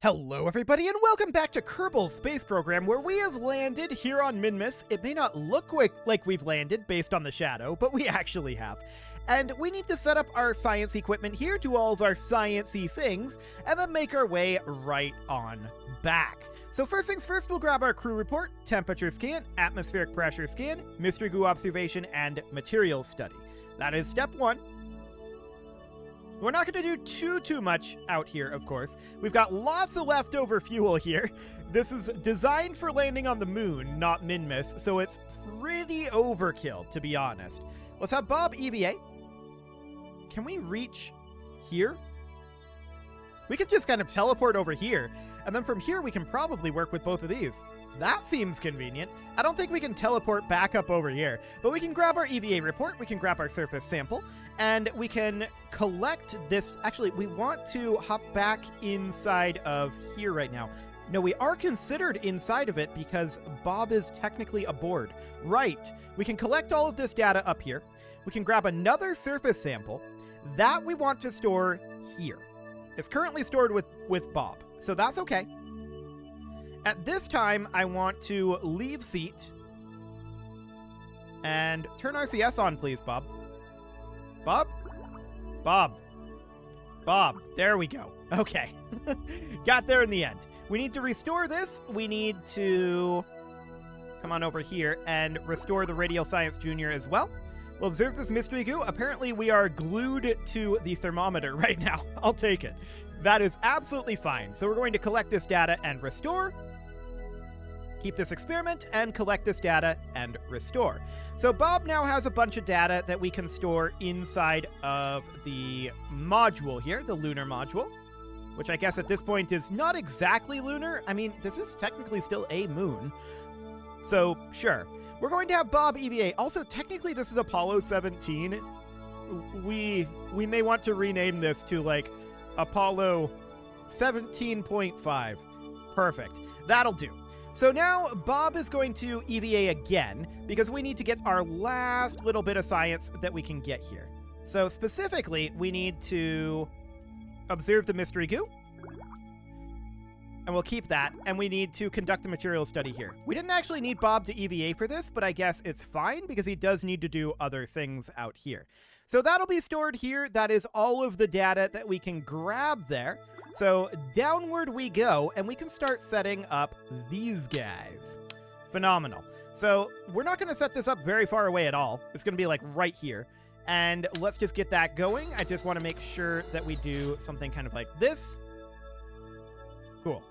Hello everybody and welcome back to Kerbal's space program, where we have landed here on Minmus. It may not look like we've landed based on the shadow, but we actually have. And we need to set up our science equipment here, do all of our sciencey things, and then make our way right on back. So first things first, we'll grab our crew report, temperature scan, atmospheric pressure scan, mystery goo observation, and materials study. That is step one. We're not going to do too much out here, of course. We've got lots of leftover fuel here. This is designed for landing on the moon, not Minmus, so it's pretty overkill, to be honest. Let's have Bob EVA. Can we reach here? We could just kind of teleport over here, and then from here we can probably work with both of these. That seems convenient. I don't think we can teleport back up over here, but we can grab our EVA report, we can grab our surface sample, and we can collect this. Actually, we want to hop back inside of here right now. No, we are considered inside of it because Bob is technically aboard. Right. We can collect all of this data up here. We can grab another surface sample. That we want to store here. It's currently stored with Bob, so that's okay. At this time, I want to leave seat and turn RCS on, please, Bob. Bob? Bob. Bob. There we go. Okay. Got there in the end. We need to restore this. We need to come on over here and restore the Radial Science Junior as well. We'll observe this mystery goo. Apparently, we are glued to the thermometer right now. I'll take it. That is absolutely fine. So we're going to collect this data and restore. Keep this experiment and collect this data and restore. So Bob now has a bunch of data that we can store inside of the module here, the lunar module, which I guess at this point is not exactly lunar. I mean, this is technically still a moon. So sure. We're going to have Bob EVA. Also, technically this is Apollo 17. We may want to rename this to like Apollo 17.5. Perfect. That'll do. So now Bob is going to EVA again because we need to get our last little bit of science that we can get here. So specifically, we need to observe the mystery goo. And we'll keep that, and we need to conduct the material study here. We didn't actually need Bob to EVA for this, but I guess it's fine because he does need to do other things out here. So that'll be stored here. That is all of the data that we can grab there. So downward we go, and we can start setting up these guys. Phenomenal. So we're not going to set this up very far away at all. It's going to be like right here. And let's just get that going. I just want to make sure that we do something kind of like this. Cool.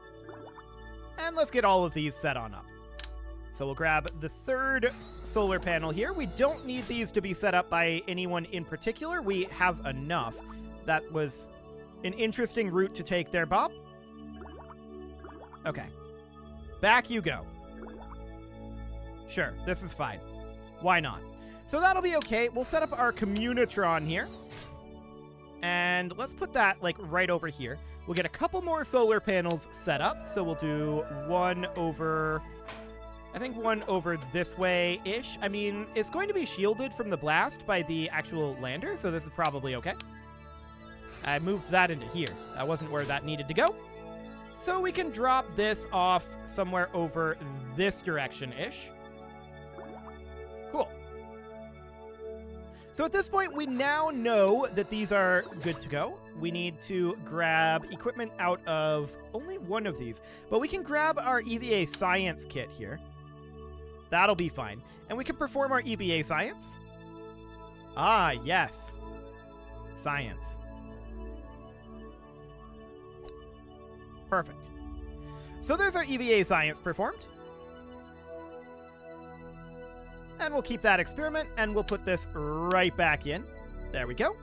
And let's get all of these set on up. So we'll grab the third solar panel here. We don't need these to be set up by anyone in particular. We have enough. That was an interesting route to take there, Bob. Okay. Back you go. Sure, this is fine. Why not? So that'll be okay. We'll set up our communitron here. And let's put that, like, right over here. We'll get a couple more solar panels set up. So we'll do one over... I think one over this way-ish. I mean, it's going to be shielded from the blast by the actual lander, so this is probably okay. I moved that into here. That wasn't where that needed to go. So we can drop this off somewhere over this direction-ish. Cool. So at this point, we now know that these are good to go. We need to grab equipment out of only one of these. But we can grab our EVA science kit here. That'll be fine. And we can perform our EVA science. Ah, yes. Science. Perfect. So there's our EVA science performed. And we'll keep that experiment, and we'll put this right back in. There we go.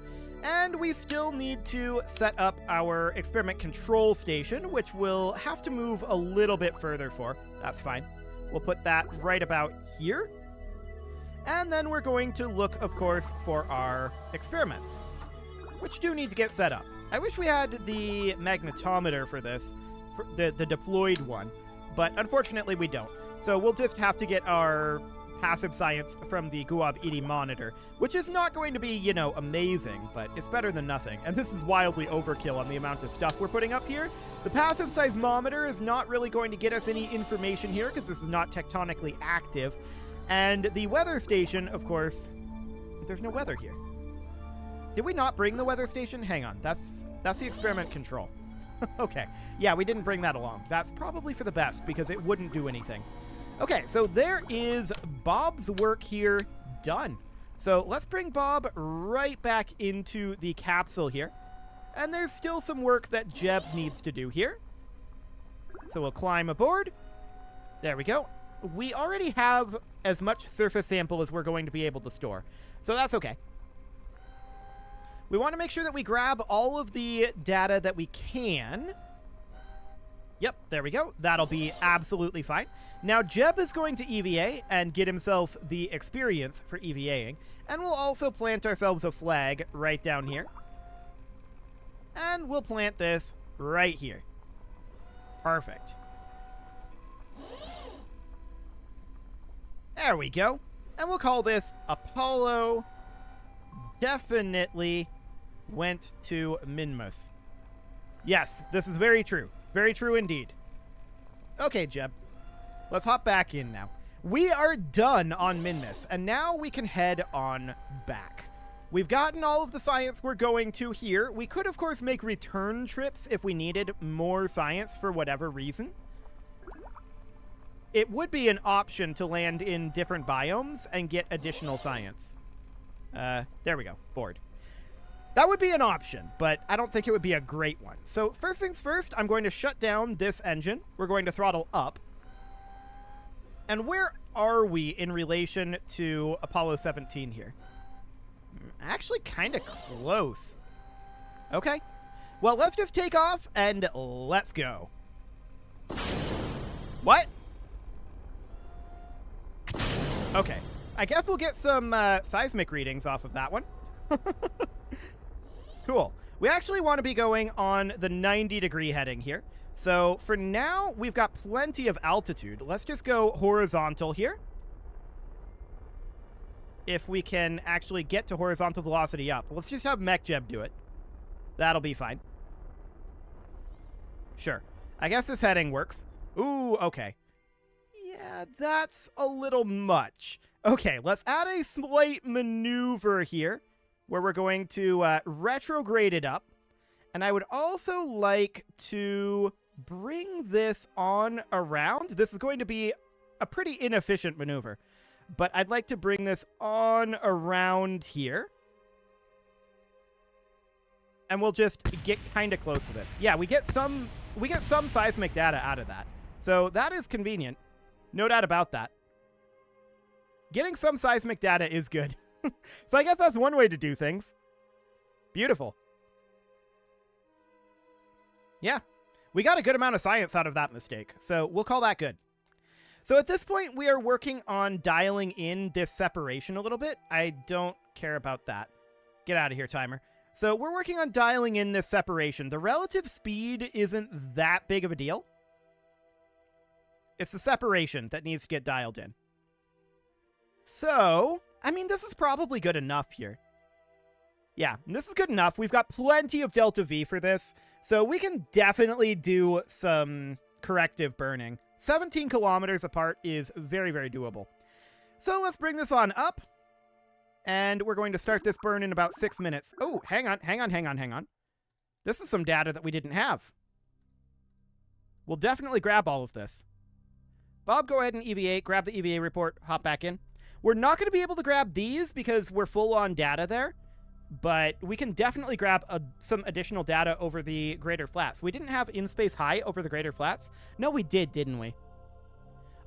And we still need to set up our experiment control station, which we'll have to move a little bit further for. That's fine. We'll put that right about here. And then we're going to look, of course, for our experiments, which do need to get set up. I wish we had the magnetometer for this, for the deployed one, but unfortunately we don't. So we'll just have to get our passive science from the Guab ED monitor, which is not going to be, you know, amazing, but it's better than nothing. And this is wildly overkill on the amount of stuff we're putting up here. The passive seismometer is not really going to get us any information here because this is not tectonically active. And the weather station, of course, there's no weather here. Did we not bring the weather station? Hang on, that's the experiment control. Okay, yeah, we didn't bring that along. That's probably for the best because it wouldn't do anything. Okay, so there is Bob's work here done. So let's bring Bob right back into the capsule here. And there's still some work that Jeb needs to do here. So we'll climb aboard. There we go. We already have as much surface sample as we're going to be able to store. So that's okay. We want to make sure that we grab all of the data that we can. Yep, there we go. That'll be absolutely fine. Now, Jeb is going to EVA and get himself the experience for EVAing. And we'll also plant ourselves a flag right down here. And we'll plant this right here. Perfect. There we go. And we'll call this Apollo Definitely Went to Minmus. Yes, this is very true. Very true indeed. Okay, Jeb. Let's hop back in now. We are done on Minmus, and now we can head on back. We've gotten all of the science we're going to here. We could, of course, make return trips if we needed more science for whatever reason. It would be an option to land in different biomes and get additional science. There we go. Board. That would be an option, but I don't think it would be a great one. So first things first, I'm going to shut down this engine. We're going to throttle up. And where are we in relation to Apollo 17 here? Actually, kind of close. Okay. Well, let's just take off and let's go. What? Okay. I guess we'll get some seismic readings off of that one. Cool. We actually want to be going on the 90-degree heading here. So for now, we've got plenty of altitude. Let's just go horizontal here. If we can actually get to horizontal velocity up. Let's just have MechJeb do it. That'll be fine. Sure. I guess this heading works. Ooh, okay. Yeah, that's a little much. Okay, let's add a slight maneuver here where we're going to retrograde it up. And I would also like to bring this on around. This is going to be a pretty inefficient maneuver, but I'd like to bring this on around here. And we'll just get kind of close to this. Yeah, we get some seismic data out of that. So that is convenient. No doubt about that. Getting some seismic data is good. So I guess that's one way to do things. Beautiful. Yeah, we got a good amount of science out of that mistake, so we'll call that good. So at this point, we are working on dialing in this separation a little bit. I don't care about that. Get out of here, timer. So we're working on dialing in this separation. The relative speed isn't that big of a deal. It's the separation that needs to get dialed in. So, I mean, this is probably good enough here. Yeah, this is good enough. We've got plenty of delta V for this, so we can definitely do some corrective burning. 17 kilometers apart is very, very doable. So let's bring this on up, and we're going to start this burn in about 6 minutes. Oh, hang on. This is some data that we didn't have. We'll definitely grab all of this. Bob, go ahead and EVA, grab the EVA report, hop back in. We're not going to be able to grab these because we're full on data there, but we can definitely grab some additional data over the Greater Flats. We didn't have in-space high over the Greater Flats. No, we did, didn't we?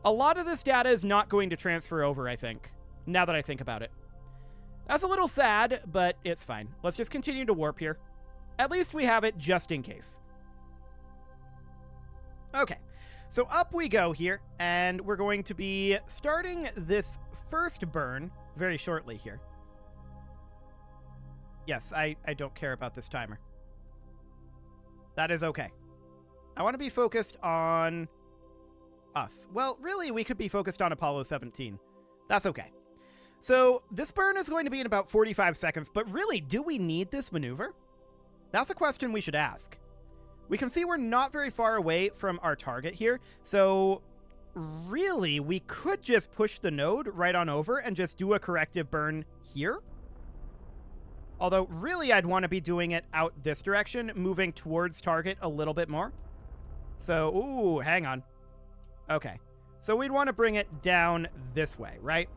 A lot of this data is not going to transfer over, I think, now that I think about it. That's a little sad, but it's fine. Let's just continue to warp here. At least we have it just in case. Okay, so up we go here, and we're going to be starting this first burn very shortly here. Yes, I don't care about this timer. That is okay. I want to be focused on us. Well, really, we could be focused on Apollo 17. That's okay. So this burn is going to be in about 45 seconds, but really, do we need this maneuver? That's a question we should ask. We can see we're not very far away from our target here, so really, we could just push the node right on over and just do a corrective burn here. Although, really, I'd want to be doing it out this direction, moving towards target a little bit more. So, ooh, hang on. Okay. So we'd want to bring it down this way, right?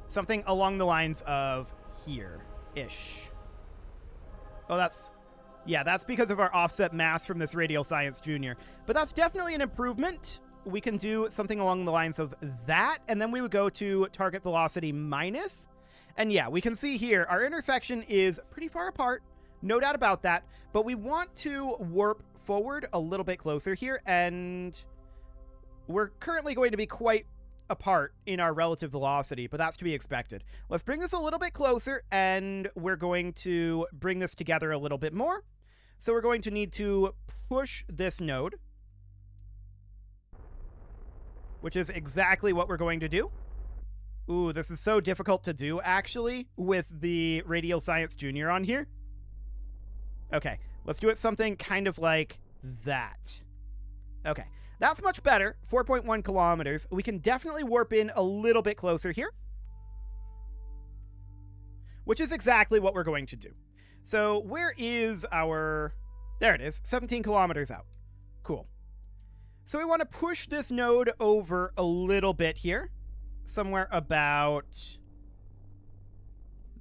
Something along the lines of here-ish. Oh, that's because of our offset mass from this Radial Science Junior. But that's definitely an improvement. We can do something along the lines of that, and then we would go to target velocity minus. And yeah, we can see here, our intersection is pretty far apart. No doubt about that. But we want to warp forward a little bit closer here, and we're currently going to be quite apart in our relative velocity, but that's to be expected. Let's bring this a little bit closer, and we're going to bring this together a little bit more. So we're going to need to push this node, which is exactly what we're going to do. Ooh, this is so difficult to do, actually, with the Radial Science Junior on here. Okay, let's do it something kind of like that. Okay, that's much better. 4.1 kilometers. We can definitely warp in a little bit closer here, which is exactly what we're going to do. So where is our... There it is, 17 kilometers out. Cool. So we want to push this node over a little bit here. Somewhere about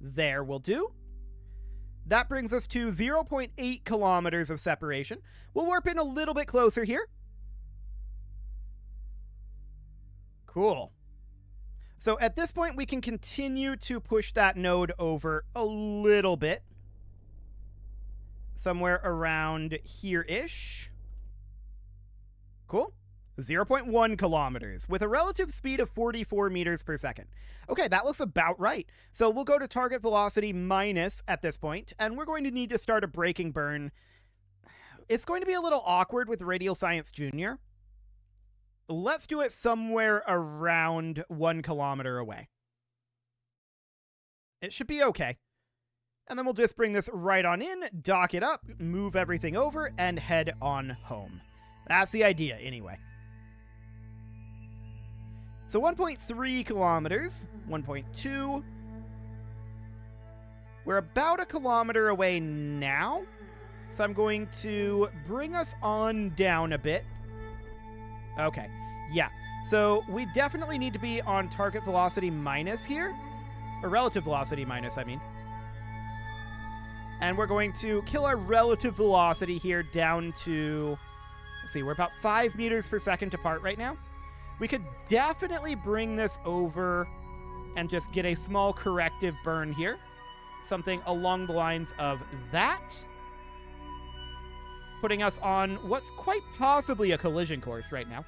there will do. That brings us to 0.8 kilometers of separation. We'll warp in a little bit closer here. Cool. So at this point, we can continue to push that node over a little bit. Somewhere around here-ish. Cool. 0.1 kilometers with a relative speed of 44 meters per second. Okay, that looks about right. So we'll go to target velocity minus at this point, and we're going to need to start a braking burn. It's going to be a little awkward with Radial Science Junior. Let's do it somewhere around 1 kilometer away. It should be okay. And then we'll just bring this right on in, dock it up, move everything over, and head on home. That's the idea, anyway. So 1.3 kilometers, 1.2. We're about a kilometer away now. So I'm going to bring us on down a bit. Okay, yeah. So we definitely need to be on target velocity minus here. Or relative velocity minus, I mean. And we're going to kill our relative velocity here down to... Let's see, we're about 5 meters per second apart right now. We could definitely bring this over and just get a small corrective burn here. Something along the lines of that. Putting us on what's quite possibly a collision course right now.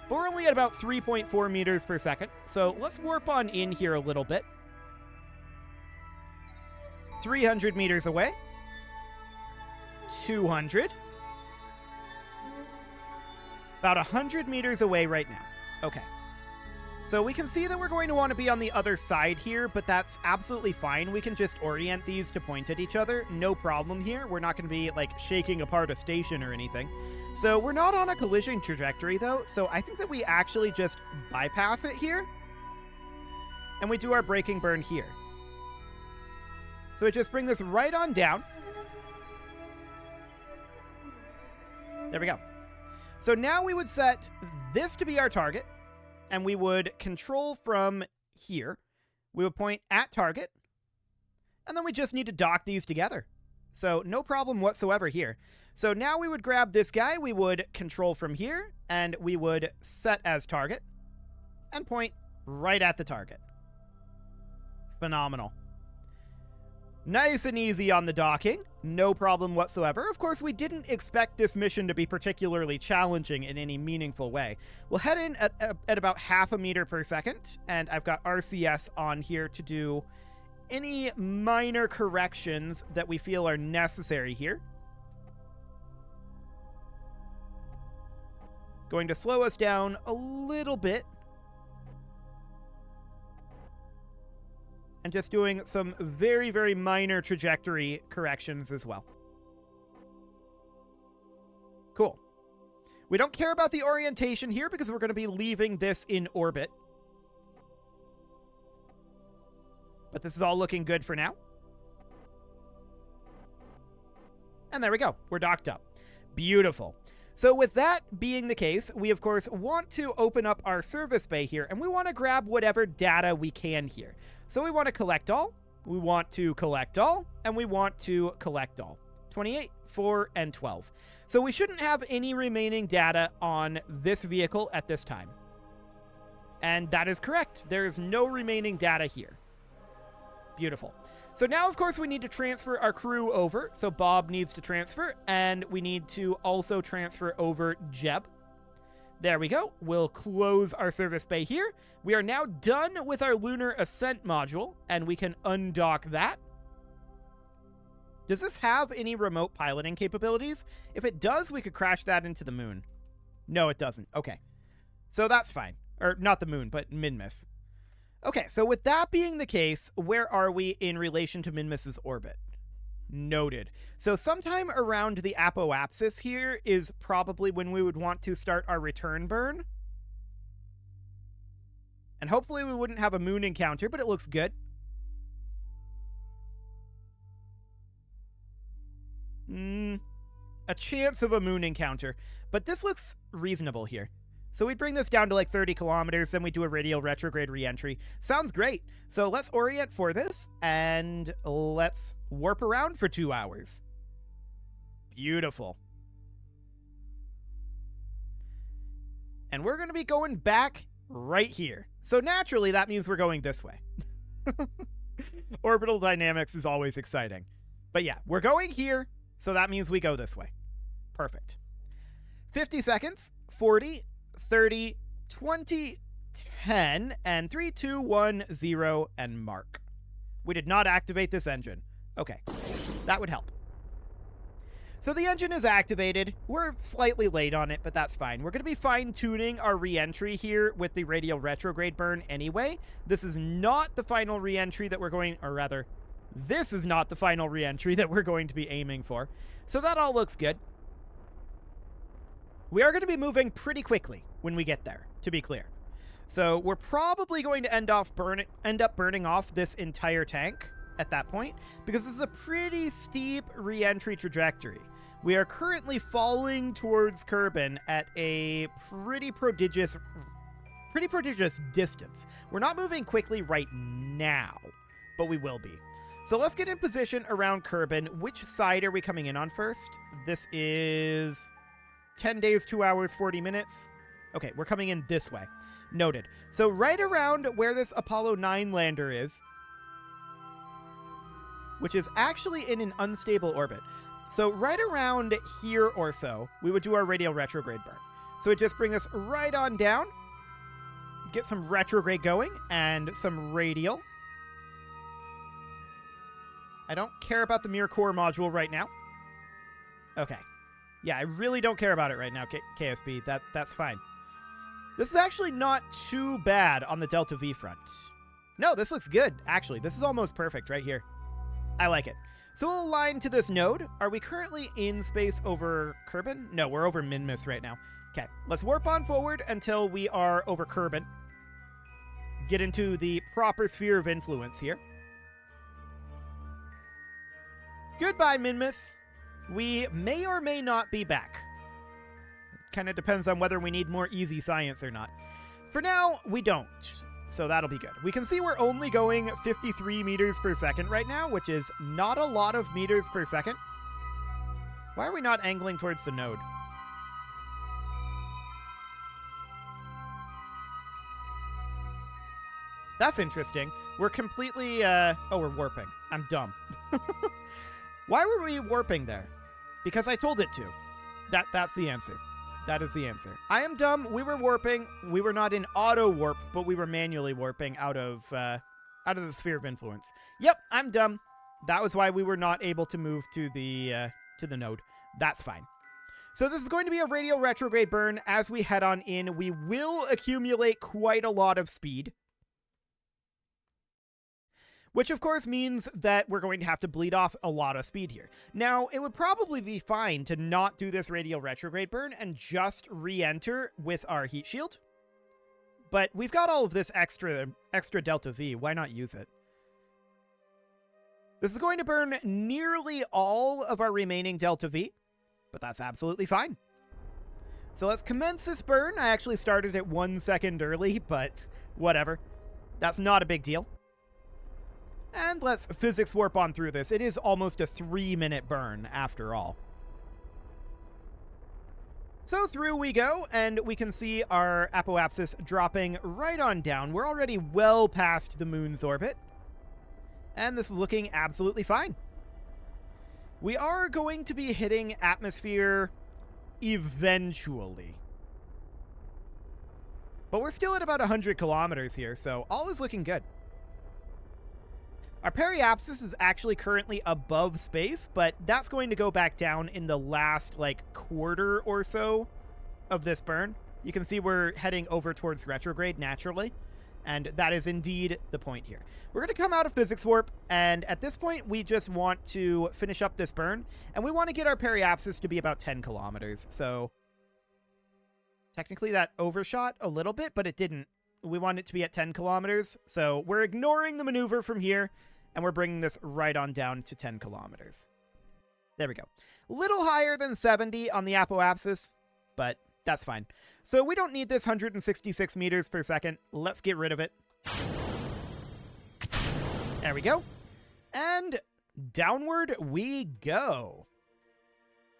But we're only at about 3.4 meters per second. So let's warp on in here a little bit. 300 meters away. 200. About 100 meters away right now. Okay. So we can see that we're going to want to be on the other side here, but that's absolutely fine. We can just orient these to point at each other. No problem here. We're not going to be, like, shaking apart a station or anything. So we're not on a collision trajectory, though, so I think that we actually just bypass it here. And we do our braking burn here. So we just bring this right on down. There we go. So now we would set this to be our target, and we would control from here. We would point at target, and then we just need to dock these together. So no problem whatsoever here. So now we would grab this guy, we would control from here, and we would set as target, and point right at the target. Phenomenal. Nice and easy on the docking. No problem whatsoever. Of course, we didn't expect this mission to be particularly challenging in any meaningful way. We'll head in at about 0.5 meter per second, and I've got RCS on here to do any minor corrections that we feel are necessary here. Going to slow us down a little bit and just doing some very, very minor trajectory corrections as well. Cool. We don't care about the orientation here because we're going to be leaving this in orbit. But this is all looking good for now. And there we go. We're docked up. Beautiful. So with that being the case, we of course want to open up our service bay here, and we want to grab whatever data we can here. So we want to collect all, we want to collect all, and we want to collect all. 28, 4, and 12. So we shouldn't have any remaining data on this vehicle at this time. And that is correct. There is no remaining data here. Beautiful. So now, of course, we need to transfer our crew over. So Bob needs to transfer, and we need to also transfer over Jeb. There we go. We'll close our service bay here. We are now done with our lunar ascent module, and we can undock that. Does this have any remote piloting capabilities? If it does, we could crash that into the moon. No, it doesn't. Okay. So that's fine. Or not the moon, but Minmus. Okay, so with that being the case, where are we in relation to Minmus's orbit? Noted. So sometime around the apoapsis here is probably when we would want to start our return burn. And hopefully we wouldn't have a moon encounter, but it looks good. A chance of a moon encounter, but this looks reasonable here. So we'd bring this down to like 30 kilometers, then we do a radial retrograde reentry. Sounds great. So let's orient for this, and let's warp around for 2 hours. Beautiful. And we're going to be going back right here. So naturally, that means we're going this way. Orbital dynamics is always exciting. But yeah, we're going here, so that means we go this way. Perfect. 50 seconds, 40, 30, 20, 10, and 3, 2, 1, 0, and mark. We did not activate this engine. Okay, that would help. So the engine is activated. We're slightly late on it, but that's fine. We're going to be fine-tuning our re-entry here with the radial retrograde burn anyway. This is not the final re-entry that we're going, or rather, this is not the final re-entry that we're going to be aiming for. So that all looks good. We are going to be moving pretty quickly when we get there, to be clear. So we're probably going to end up burning off this entire tank at that point, because this is a pretty steep re-entry trajectory. We are currently falling towards Kerbal at a pretty prodigious distance. We're not moving quickly right now, but we will be. So let's get in position around Kerbal. Which side are we coming in on first? This is 10 days, 2 hours, 40 minutes. Okay, we're coming in this way. Noted. So right around where this Apollo 9 lander is, which is actually in an unstable orbit. So right around here or so, we would do our radial retrograde burn. So it just brings us right on down, get some retrograde going, and some radial. I don't care about the Mir core module right now. Okay. Yeah, I really don't care about it right now, KSP. That's fine. This is actually not too bad on the Delta V front. No, this looks good, actually. This is almost perfect right here. I like it. So we'll align to this node. Are we currently in space over Kerbal? No, we're over Minmus right now. Okay, let's warp on forward until we are over Kerbal. Get into the proper sphere of influence here. Goodbye, Minmus. We may or may not be back. Kind of depends on whether we need more easy science or not. For now, we don't. So that'll be good. We can see we're only going 53 meters per second right now, which is not a lot of meters per second. Why are we not angling towards the node? That's interesting. We're completely, oh, we're warping. I'm dumb. Why were we warping there? Because I told it to. That's the answer. That is the answer. I am dumb. We were warping. We were not in auto warp, but we were manually warping out of the sphere of influence. Yep, I'm dumb. That was why we were not able to move to the node. That's fine. So this is going to be a radial retrograde burn. As we head on in, we will accumulate quite a lot of speed. which of course means that we're going to have to bleed off a lot of speed here. Now, it would probably be fine to not do this radial retrograde burn and just re-enter with our heat shield. But we've got all of this extra delta V. Why not use it? This is going to burn nearly all of our remaining delta V, but that's absolutely fine. So let's commence this burn. I actually started it 1 second early, but whatever. That's not a big deal. And let's physics warp on through this. It is almost a 3-minute burn after all. So through we go, and we can see our apoapsis dropping right on down. We're already well past the moon's orbit, and this is looking absolutely fine. We are going to be hitting atmosphere eventually, but we're still at about 100 kilometers here, so all is looking good. Our periapsis is actually currently above space, but that's going to go back down in the last, quarter or so of this burn. You can see we're heading over towards retrograde naturally, and that is indeed the point here. We're going to come out of physics warp, and at this point, we just want to finish up this burn, and we want to get our periapsis to be about 10 kilometers. So technically that overshot a little bit, but it didn't. We want it to be at 10 kilometers, so we're ignoring the maneuver from here, and we're bringing this right on down to 10 kilometers. There we go. A little higher than 70 on the apoapsis, but that's fine. So we don't need this 166 meters per second. Let's get rid of it. There we go. And downward we go.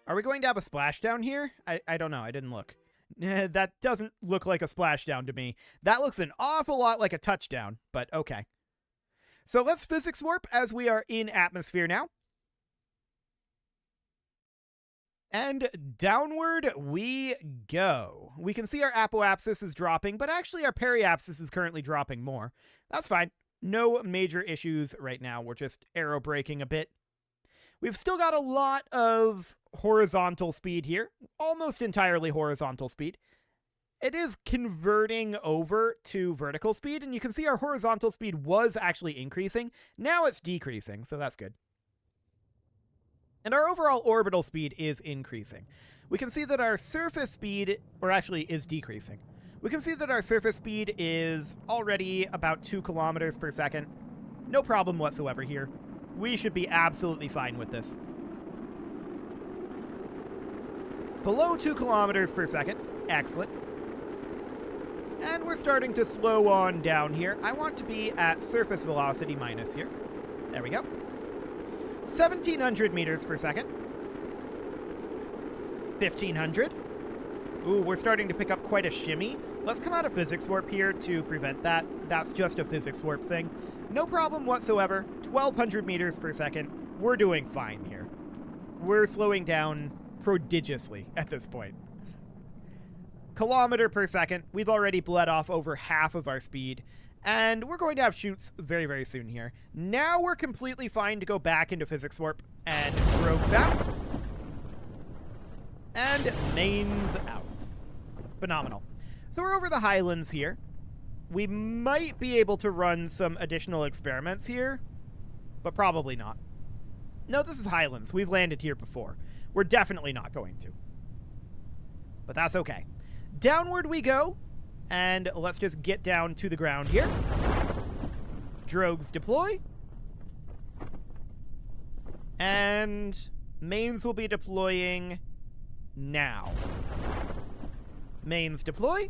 Are we going to have a splashdown here? I don't know. I didn't look. That doesn't look like a splashdown to me. That looks an awful lot like a touchdown, but okay. So let's physics warp as we are in atmosphere now. And downward we go. We can see our apoapsis is dropping, but actually our periapsis is currently dropping more. That's fine. No major issues right now. We're just aero braking a bit. We've still got a lot of horizontal speed here. Almost entirely horizontal speed. It is converting over to vertical speed, and you can see our horizontal speed was actually increasing. Now it's decreasing, so that's good. And our overall orbital speed is increasing. We can see that our surface speed, or actually is decreasing. We can see that our surface speed is already about 2 kilometers per second. No problem whatsoever here. We should be absolutely fine with this. Below 2 kilometers per second. Excellent. And we're starting to slow on down here. I want to be at surface velocity minus here. There we go. 1,700 meters per second. 1,500. Ooh, we're starting to pick up quite a shimmy. Let's come out of physics warp here to prevent that. That's just a physics warp thing. No problem whatsoever. 1,200 meters per second. We're doing fine here. We're slowing down prodigiously at this point. Kilometer per second. We've already bled off over half of our speed, and we're going to have shoots very, very soon here. Now we're completely fine to go back into physics warp, and drogues out. And mains out. Phenomenal. So we're over the highlands here. We might be able to run some additional experiments here, but probably not. No, this is highlands. We've landed here before. We're definitely not going to. But that's okay. Downward we go, and let's just get down to the ground here. Drogues deploy. And mains will be deploying now. Mains deploy.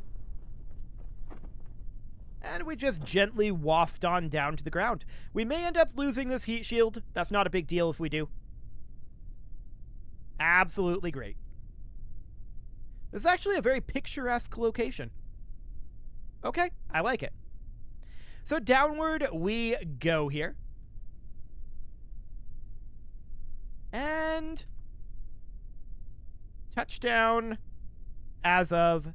And we just gently waft on down to the ground. We may end up losing this heat shield. That's not a big deal if we do. Absolutely great. This is actually a very picturesque location. Okay, I like it. So downward we go here. And touchdown as of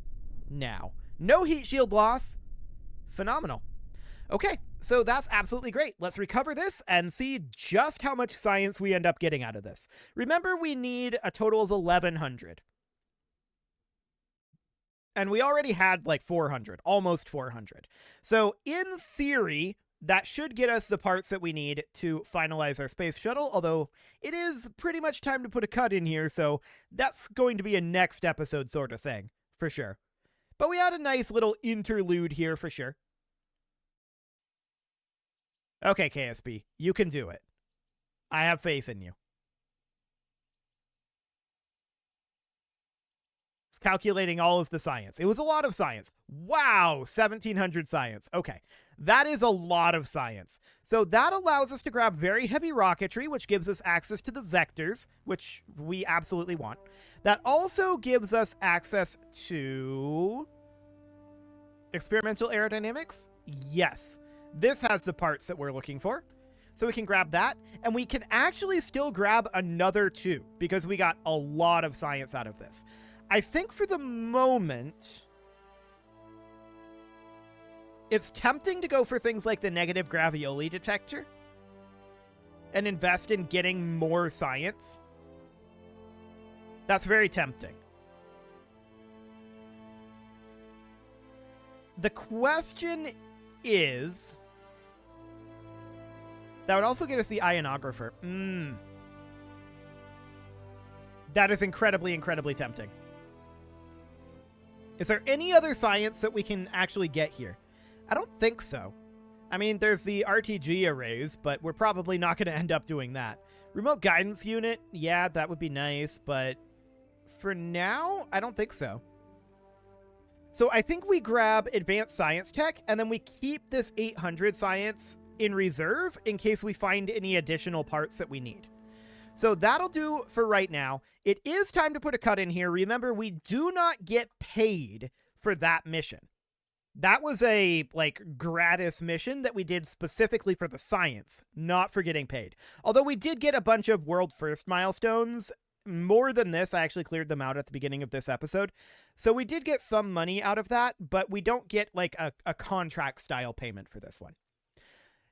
now. No heat shield loss. Phenomenal. Okay, so that's absolutely great. Let's recover this and see just how much science we end up getting out of this. Remember, we need a total of 1,100. And we already had like 400, almost 400. So in theory, that should get us the parts that we need to finalize our space shuttle, although it is pretty much time to put a cut in here, so that's going to be a next episode sort of thing, for sure. But we had a nice little interlude here, for sure. Okay, KSP, you can do it. I have faith in you. It's calculating all of the science. It was a lot of science. Wow, 1700 science. Okay, that is a lot of science. So that allows us to grab very heavy rocketry, which gives us access to the vectors, which we absolutely want. That also gives us access to experimental aerodynamics. Yes, this has the parts that we're looking for. So we can grab that, and we can actually still grab another 2 because we got a lot of science out of this. I think for the moment, it's tempting to go for things like the negative gravioli detector and invest in getting more science. That's very tempting. The question is, that would also get us the ionographer. That is incredibly, incredibly tempting. Is there any other science that we can actually get here? I don't think so. I mean, there's the RTG arrays, but we're probably not going to end up doing that. Remote guidance unit, yeah, that would be nice, but for now, I don't think so. So I think we grab advanced science tech, and then we keep this 800 science in reserve in case we find any additional parts that we need. So that'll do for right now. It is time to put a cut in here. Remember, we do not get paid for that mission. That was a, gratis mission that we did specifically for the science, not for getting paid. Although we did get a bunch of world first milestones. More than this, I actually cleared them out at the beginning of this episode. So we did get some money out of that, but we don't get, a contract-style payment for this one.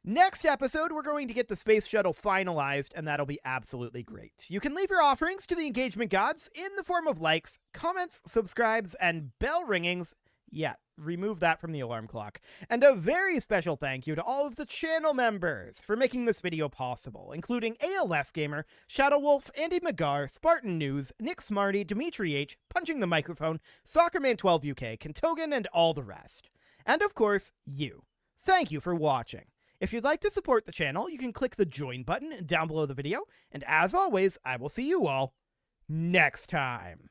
Next episode, we're going to get the space shuttle finalized, and that'll be absolutely great. You can leave your offerings to the engagement gods in the form of likes, comments, subscribes, and bell ringings. Yeah, remove that from the alarm clock. And a very special thank you to all of the channel members for making this video possible, including ALS Gamer, Shadow Wolf, Andy McGar, Spartan News, Nick Smarty, Dimitri H, Punching the Microphone, Soccerman12UK, Kentogan, and all the rest. And of course, you. Thank you for watching. If you'd like to support the channel, you can click the join button down below the video, and as always, I will see you all next time.